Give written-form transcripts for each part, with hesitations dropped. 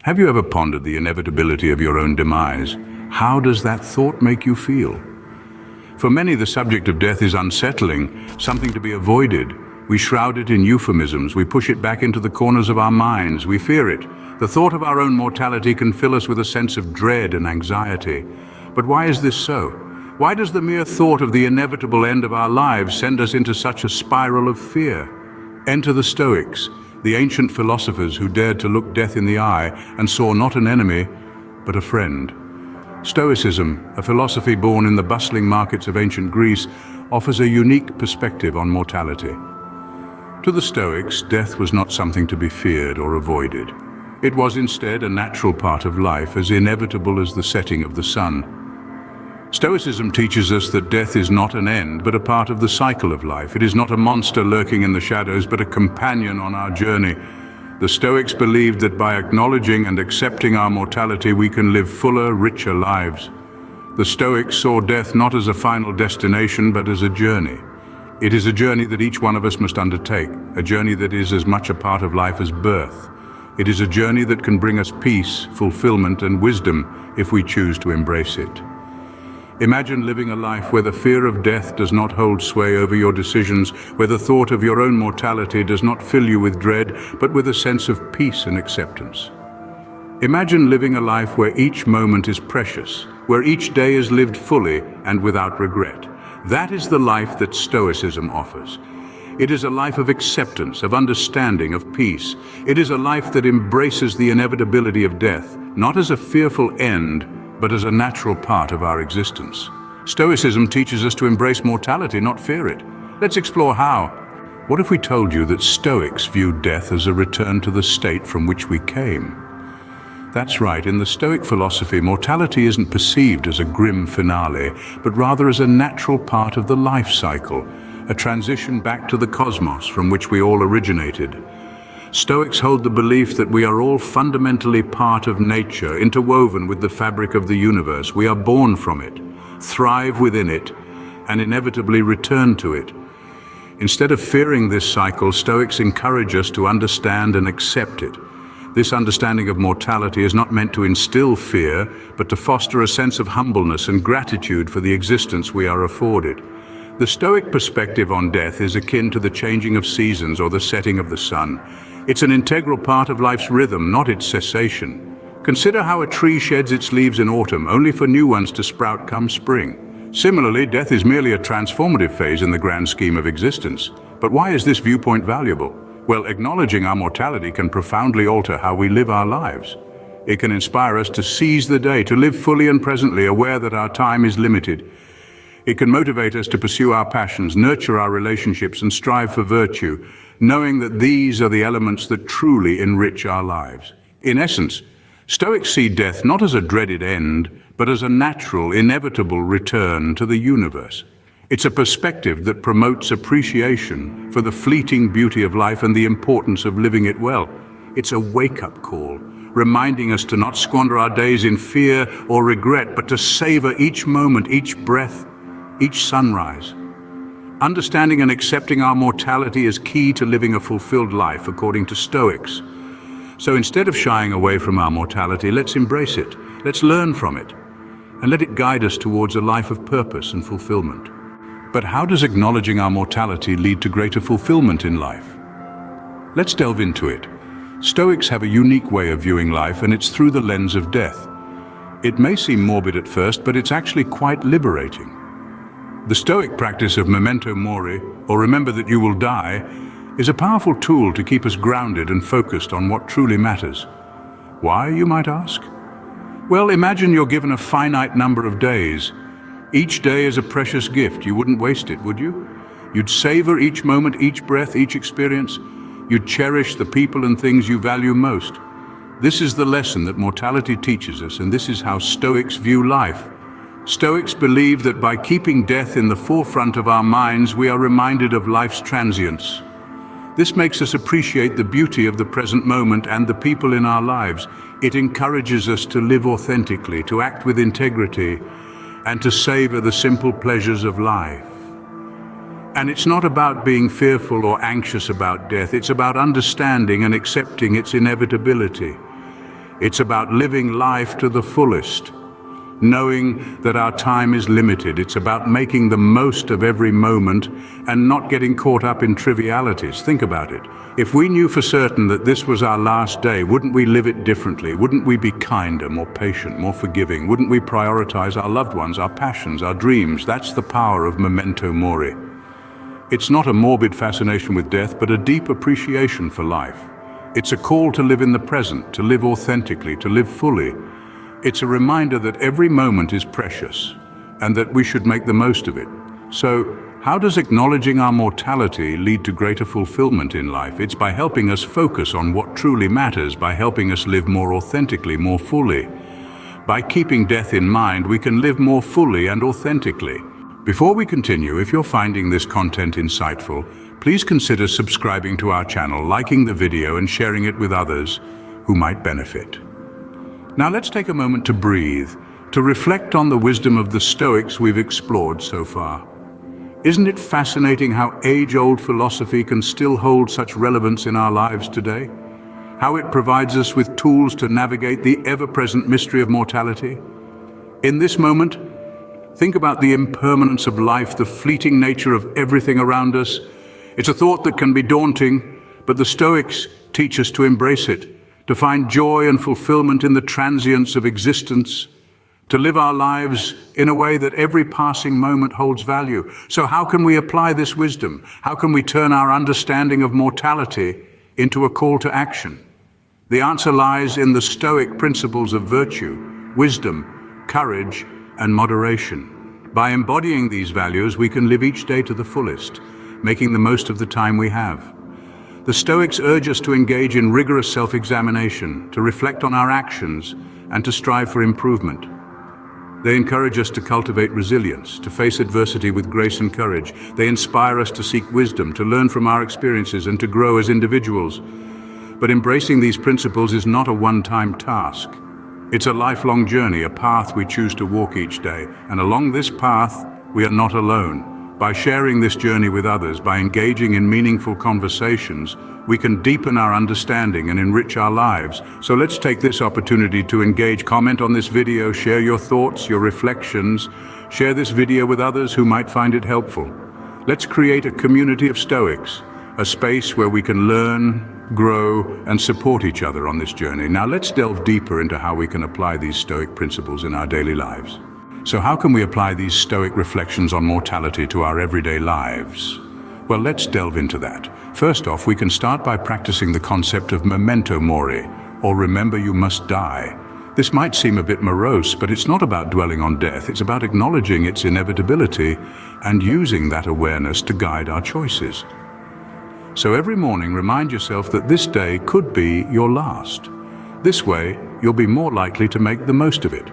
Have you ever pondered the inevitability of your own demise? How does that thought make you feel? For many, the subject of death is unsettling, something to be avoided. We shroud it in euphemisms, we push it back into the corners of our minds, we fear it. The thought of our own mortality can fill us with a sense of dread and anxiety. But why is this so? Why does the mere thought of the inevitable end of our lives send us into such a spiral of fear? Enter the Stoics, the ancient philosophers who dared to look death in the eye and saw not an enemy, but a friend. Stoicism, a philosophy born in the bustling markets of ancient Greece, offers a unique perspective on mortality. To the Stoics, death was not something to be feared or avoided. It was instead a natural part of life, as inevitable as the setting of the sun. Stoicism teaches us that death is not an end, but a part of the cycle of life. It is not a monster lurking in the shadows, but a companion on our journey. The Stoics believed that by acknowledging and accepting our mortality, we can live fuller, richer lives. The Stoics saw death not as a final destination, but as a journey. It is a journey that each one of us must undertake, a journey that is as much a part of life as birth. It is a journey that can bring us peace, fulfillment, and wisdom if we choose to embrace it. Imagine living a life where the fear of death does not hold sway over your decisions, where the thought of your own mortality does not fill you with dread, but with a sense of peace and acceptance. Imagine living a life where each moment is precious, where each day is lived fully and without regret. That is the life that Stoicism offers. It is a life of acceptance, of understanding, of peace. It is a life that embraces the inevitability of death, not as a fearful end, but as a natural part of our existence. Stoicism teaches us to embrace mortality, not fear it. Let's explore how. What if we told you that Stoics viewed death as a return to the state from which we came? That's right, in the Stoic philosophy, mortality isn't perceived as a grim finale, but rather as a natural part of the life cycle, a transition back to the cosmos from which we all originated. Stoics hold the belief that we are all fundamentally part of nature, interwoven with the fabric of the universe. We are born from it, thrive within it, and inevitably return to it. Instead of fearing this cycle, Stoics encourage us to understand and accept it. This understanding of mortality is not meant to instill fear, but to foster a sense of humbleness and gratitude for the existence we are afforded. The Stoic perspective on death is akin to the changing of seasons or the setting of the sun. It's an integral part of life's rhythm, not its cessation. Consider how a tree sheds its leaves in autumn, only for new ones to sprout come spring. Similarly, death is merely a transformative phase in the grand scheme of existence. But why is this viewpoint valuable? Well, acknowledging our mortality can profoundly alter how we live our lives. It can inspire us to seize the day, to live fully and presently, aware that our time is limited. It can motivate us to pursue our passions, nurture our relationships, and strive for virtue, knowing that these are the elements that truly enrich our lives. In essence, Stoics see death not as a dreaded end, but as a natural, inevitable return to the universe. It's a perspective that promotes appreciation for the fleeting beauty of life and the importance of living it well. It's a wake-up call, reminding us to not squander our days in fear or regret, but to savor each moment, each breath, each sunrise. Understanding and accepting our mortality is key to living a fulfilled life, according to Stoics. So instead of shying away from our mortality, let's embrace it, let's learn from it, and let it guide us towards a life of purpose and fulfillment. But how does acknowledging our mortality lead to greater fulfillment in life? Let's delve into it. Stoics have a unique way of viewing life, and it's through the lens of death. It may seem morbid at first, but it's actually quite liberating. The Stoic practice of memento mori, or remember that you will die, is a powerful tool to keep us grounded and focused on what truly matters. Why, you might ask? Well, imagine you're given a finite number of days. Each day is a precious gift. You wouldn't waste it, would you? You'd savor each moment, each breath, each experience. You'd cherish the people and things you value most. This is the lesson that mortality teaches us, and this is how Stoics view life. Stoics believe that by keeping death in the forefront of our minds, we are reminded of life's transience. This makes us appreciate the beauty of the present moment and the people in our lives. It encourages us to live authentically, to act with integrity, and to savor the simple pleasures of life. And it's not about being fearful or anxious about death. It's about understanding and accepting its inevitability. It's about living life to the fullest, knowing that our time is limited. It's about making the most of every moment and not getting caught up in trivialities. Think about it. If we knew for certain that this was our last day, wouldn't we live it differently? Wouldn't we be kinder, more patient, more forgiving? Wouldn't we prioritize our loved ones, our passions, our dreams? That's the power of memento mori. It's not a morbid fascination with death, but a deep appreciation for life. It's a call to live in the present, to live authentically, to live fully. It's a reminder that every moment is precious and that we should make the most of it. So, how does acknowledging our mortality lead to greater fulfillment in life? It's by helping us focus on what truly matters, by helping us live more authentically, more fully. By keeping death in mind, we can live more fully and authentically. Before we continue, if you're finding this content insightful, please consider subscribing to our channel, liking the video and sharing it with others who might benefit. Now let's take a moment to breathe, to reflect on the wisdom of the Stoics we've explored so far. Isn't it fascinating how age-old philosophy can still hold such relevance in our lives today? How it provides us with tools to navigate the ever-present mystery of mortality? In this moment, think about the impermanence of life, the fleeting nature of everything around us. It's a thought that can be daunting, but the Stoics teach us to embrace it, to find joy and fulfillment in the transience of existence, to live our lives in a way that every passing moment holds value. So how can we apply this wisdom? How can we turn our understanding of mortality into a call to action? The answer lies in the Stoic principles of virtue, wisdom, courage, and moderation. By embodying these values, we can live each day to the fullest, making the most of the time we have. The Stoics urge us to engage in rigorous self-examination, to reflect on our actions, and to strive for improvement. They encourage us to cultivate resilience, to face adversity with grace and courage. They inspire us to seek wisdom, to learn from our experiences, and to grow as individuals. But embracing these principles is not a one-time task. It's a lifelong journey, a path we choose to walk each day. And along this path, we are not alone. By sharing this journey with others, by engaging in meaningful conversations, we can deepen our understanding and enrich our lives. So let's take this opportunity to engage. Comment on this video, share your thoughts, your reflections. Share this video with others who might find it helpful. Let's create a community of Stoics, a space where we can learn, grow, and support each other on this journey. Now let's delve deeper into how we can apply these Stoic principles in our daily lives. So how can we apply these Stoic reflections on mortality to our everyday lives? Well, let's delve into that. First off, we can start by practicing the concept of memento mori, or remember you must die. This might seem a bit morose, but it's not about dwelling on death. It's about acknowledging its inevitability and using that awareness to guide our choices. So every morning, remind yourself that this day could be your last. This way, you'll be more likely to make the most of it.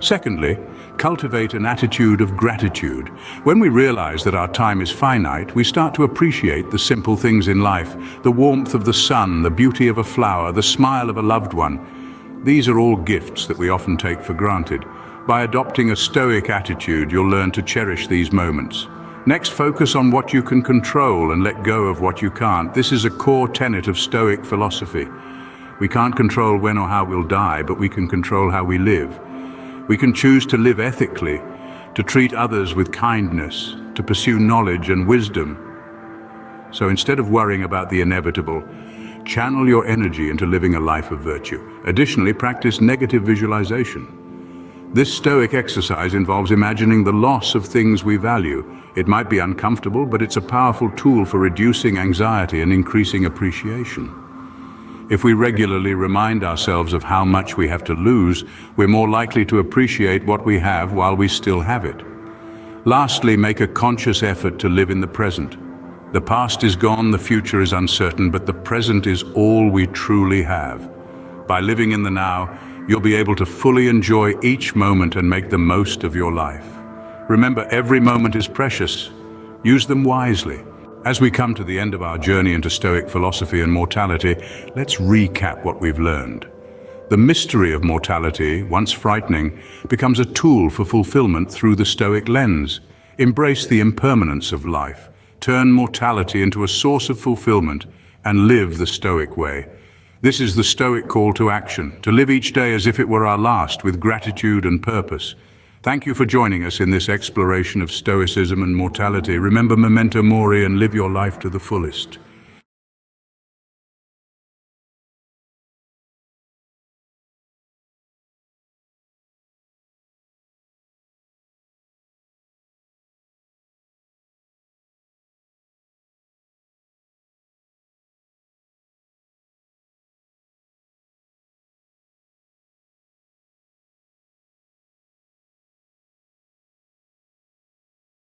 Secondly, cultivate an attitude of gratitude. When we realize that our time is finite, we start to appreciate the simple things in life, the warmth of the sun, the beauty of a flower, the smile of a loved one. These are all gifts that we often take for granted. By adopting a Stoic attitude, you'll learn to cherish these moments. Next, focus on what you can control and let go of what you can't. This is a core tenet of Stoic philosophy. We can't control when or how we'll die, but we can control how we live. We can choose to live ethically, to treat others with kindness, to pursue knowledge and wisdom. So instead of worrying about the inevitable, channel your energy into living a life of virtue. Additionally, practice negative visualization. This Stoic exercise involves imagining the loss of things we value. It might be uncomfortable, but it's a powerful tool for reducing anxiety and increasing appreciation. If we regularly remind ourselves of how much we have to lose, we're more likely to appreciate what we have while we still have it. Lastly, make a conscious effort to live in the present. The past is gone, the future is uncertain, but the present is all we truly have. By living in the now, you'll be able to fully enjoy each moment and make the most of your life. Remember, every moment is precious. Use them wisely. As we come to the end of our journey into Stoic philosophy and mortality, let's recap what we've learned. The mystery of mortality, once frightening, becomes a tool for fulfillment through the Stoic lens. Embrace the impermanence of life, turn mortality into a source of fulfillment, and live the Stoic way. This is the Stoic call to action, to live each day as if it were our last, with gratitude and purpose. Thank you for joining us in this exploration of Stoicism and mortality. Remember memento mori and live your life to the fullest.